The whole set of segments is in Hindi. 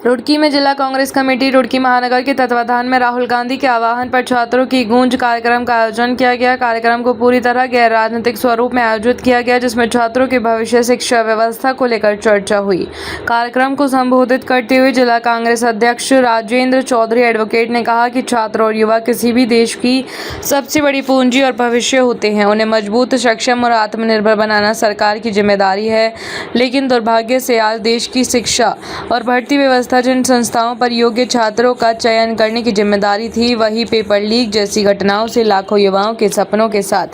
रुड़की में जिला कांग्रेस कमेटी रुड़की महानगर के तत्वाधान में राहुल गांधी के आह्वान पर छात्रों की गूंज कार्यक्रम का आयोजन किया गया। कार्यक्रम को पूरी तरह गैर राजनीतिक स्वरूप में आयोजित किया गया, जिसमें छात्रों की भविष्य शिक्षा व्यवस्था को लेकर चर्चा हुई। कार्यक्रम को संबोधित करते हुए जिला कांग्रेस अध्यक्ष राजेंद्र चौधरी एडवोकेट ने कहा कि छात्र और युवा किसी भी देश की सबसे बड़ी पूंजी और भविष्य होते हैं। उन्हें मजबूत, सक्षम और आत्मनिर्भर बनाना सरकार की जिम्मेदारी है, लेकिन दुर्भाग्य से आज देश की शिक्षा और भर्ती व्यवस्था जिन संस्थाओं पर योग्य छात्रों का चयन करने की जिम्मेदारी थी, वही पेपर लीक जैसी घटनाओं से लाखों युवाओं के सपनों के साथ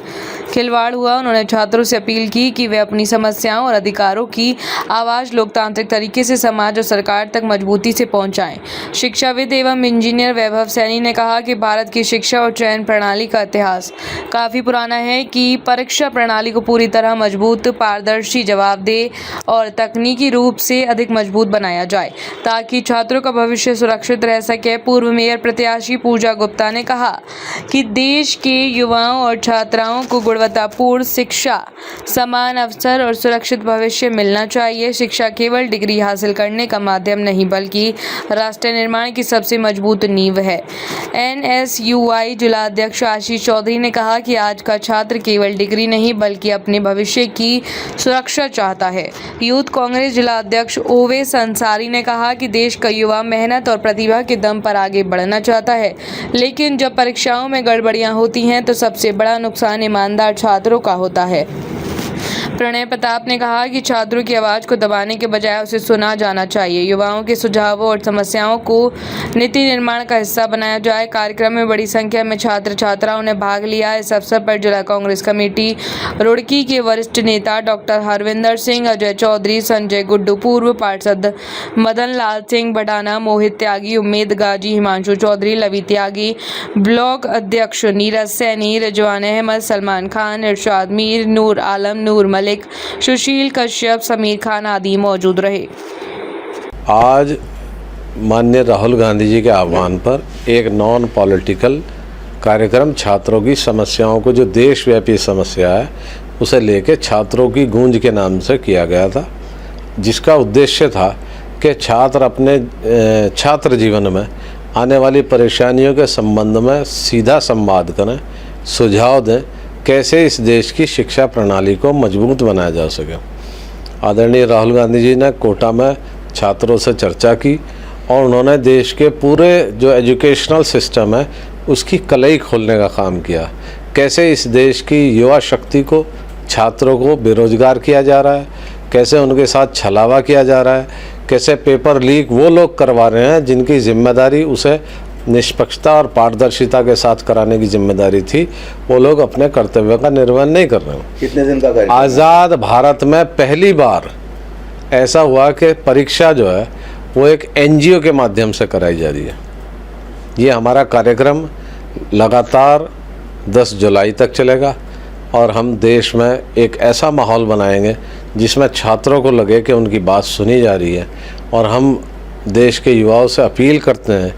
खिलवाड़ हुआ। उन्होंने छात्रों से अपील की कि वे अपनी समस्याओं और अधिकारों की आवाज़ लोकतांत्रिक तरीके से समाज और सरकार तक मजबूती से पहुंचाएं। शिक्षाविद एवं इंजीनियर वैभव सैनी ने कहा कि भारत की शिक्षा और चयन प्रणाली का इतिहास काफ़ी पुराना है कि परीक्षा प्रणाली को पूरी तरह मजबूत, पारदर्शी, जवाबदेह और तकनीकी रूप से अधिक मजबूत बनाया जाए ताकि छात्रों का भविष्य सुरक्षित रह सके। पूर्व मेयर प्रत्याशी पूजा गुप्ता ने कहा कि देश के युवाओं और छात्राओं को गुणवत्तापूर्ण शिक्षा, समान अवसर और सुरक्षित भविष्य मिलना चाहिए। शिक्षा केवल डिग्री हासिल करने का माध्यम नहीं, बल्कि राष्ट्र निर्माण की सबसे मजबूत नींव है। NSUI जिला अध्यक्ष आशीष चौधरी ने कहा कि आज का छात्र केवल डिग्री नहीं, बल्कि अपने भविष्य की सुरक्षा चाहता है। यूथ कांग्रेस जिला अध्यक्ष ओवैस अंसारी ने कहा कि देश का युवा मेहनत और प्रतिभा के दम पर आगे बढ़ना चाहता है, लेकिन जब परीक्षाओं में गड़बड़ियां होती हैं तो सबसे बड़ा नुकसान ईमानदार छात्रों का होता है। प्रणय प्रताप ने कहा कि छात्रों की आवाज़ को दबाने के बजाय उसे सुना जाना चाहिए। युवाओं के सुझावों और समस्याओं को नीति निर्माण का हिस्सा बनाया जाए। कार्यक्रम में बड़ी संख्या में छात्र छात्राओं ने भाग लिया। इस अवसर पर जिला कांग्रेस कमेटी रुड़की के वरिष्ठ नेता डॉक्टर हरविंदर सिंह, अजय चौधरी, संजय गुड्डू, पूर्व पार्षद मदन लाल सिंह बढ़ाना, मोहित त्यागी, उम्मेद गाजी, हिमांशु चौधरी, लवी त्यागी, ब्लॉक अध्यक्ष नीरज सैनी, रिजवान अहमद, सलमान खान, इरशाद मीर, नूर आलम, नूर मलिक, सुशील कश्यप, समीर खान आदि मौजूद रहे। आज माननीय राहुल गांधी जी के आह्वान पर एक नॉन पॉलिटिकल कार्यक्रम छात्रों की समस्याओं को, जो देशव्यापी समस्या है, उसे लेके छात्रों की गूंज के नाम से किया गया था, जिसका उद्देश्य था कि छात्र अपने छात्र जीवन में आने वाली परेशानियों के संबंध में सीधा संवाद करें, सुझाव दें, कैसे इस देश की शिक्षा प्रणाली को मजबूत बनाया जा सके। आदरणीय राहुल गांधी जी ने कोटा में छात्रों से चर्चा की और उन्होंने देश के पूरे जो एजुकेशनल सिस्टम है उसकी कलई खोलने का काम किया। कैसे इस देश की युवा शक्ति को, छात्रों को बेरोजगार किया जा रहा है, कैसे उनके साथ छलावा किया जा रहा है, कैसे पेपर लीक वो लोग करवा रहे हैं जिनकी जिम्मेदारी उसे निष्पक्षता और पारदर्शिता के साथ कराने की जिम्मेदारी थी, वो लोग अपने कर्तव्य का निर्वहन नहीं कर रहे हैं। कितने दिन का कार्यक्रम? आज़ाद भारत में पहली बार ऐसा हुआ कि परीक्षा जो है वो एक NGO के माध्यम से कराई जा रही है। ये हमारा कार्यक्रम लगातार 10 जुलाई तक चलेगा और हम देश में एक ऐसा माहौल बनाएंगे जिसमें छात्रों को लगे कि उनकी बात सुनी जा रही है। और हम देश के युवाओं से अपील करते हैं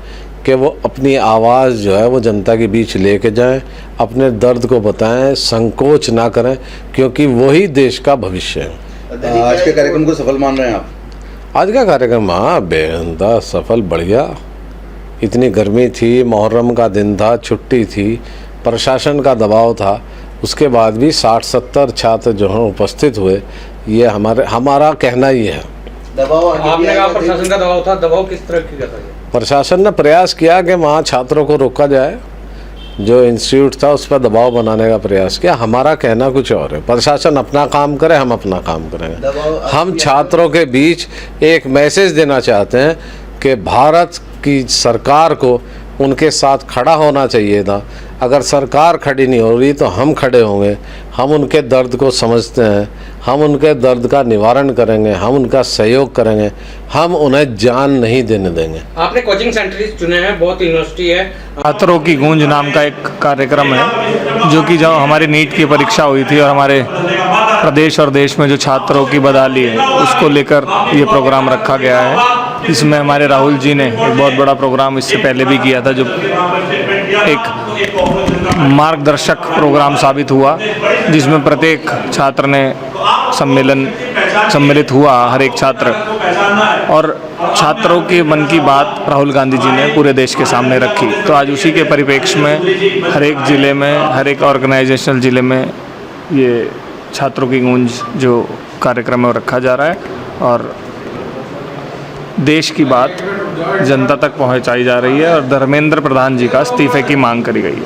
कि वो अपनी आवाज़ जो है वो जनता के बीच लेके जाएं, अपने दर्द को बताएं, संकोच ना करें, क्योंकि वही देश का भविष्य है। आज के कार्यक्रम को सफल मान रहे हैं आप? आज का कार्यक्रम हाँ बेहद सफल, बढ़िया। इतनी गर्मी थी, मुहर्रम का दिन था, छुट्टी थी, प्रशासन का दबाव था, उसके बाद भी 60-70 छात्र जो हैं उपस्थित हुए। ये हमारा कहना ही है। दबाव आपने कहा प्रशासन का दबाव था, दबाव किस तरह की था? प्रशासन ने प्रयास किया कि वहाँ छात्रों को रोका जाए, जो इंस्टीट्यूट था उस पर दबाव बनाने का प्रयास किया। हमारा कहना कुछ और है, प्रशासन अपना काम करे, हम अपना काम करेंगे। हम छात्रों के बीच एक मैसेज देना चाहते हैं कि भारत की सरकार को उनके साथ खड़ा होना चाहिए था। अगर सरकार खड़ी नहीं हो रही तो हम खड़े होंगे। हम उनके दर्द को समझते हैं, हम उनके दर्द का निवारण करेंगे, हम उनका सहयोग करेंगे, हम उन्हें जान नहीं देने देंगे। आपने कोचिंग सेंटर चुने हैं, बहुत यूनिवर्सिटी है। छात्रों की गूंज नाम का एक कार्यक्रम है, जो कि जब हमारी नीट की परीक्षा हुई थी और हमारे प्रदेश और देश में जो छात्रों की बदहाली है उसको लेकर ये प्रोग्राम रखा गया है। इसमें हमारे राहुल जी ने एक बहुत बड़ा प्रोग्राम इससे पहले भी किया था, जो एक मार्गदर्शक प्रोग्राम साबित हुआ, जिसमें प्रत्येक छात्र ने सम्मिलित हुआ हर एक छात्र, और छात्रों के मन की बात राहुल गांधी जी ने पूरे देश के सामने रखी। तो आज उसी के परिप्रेक्ष्य में हर एक ज़िले में, हर एक ऑर्गेनाइजेशनल ज़िले में ये छात्रों की गूंज जो कार्यक्रम है वो रखा जा रहा है, और देश की बात जनता तक पहुंचाई जा रही है, और धर्मेंद्र प्रधान जी का इस्तीफे की मांग करी गई है।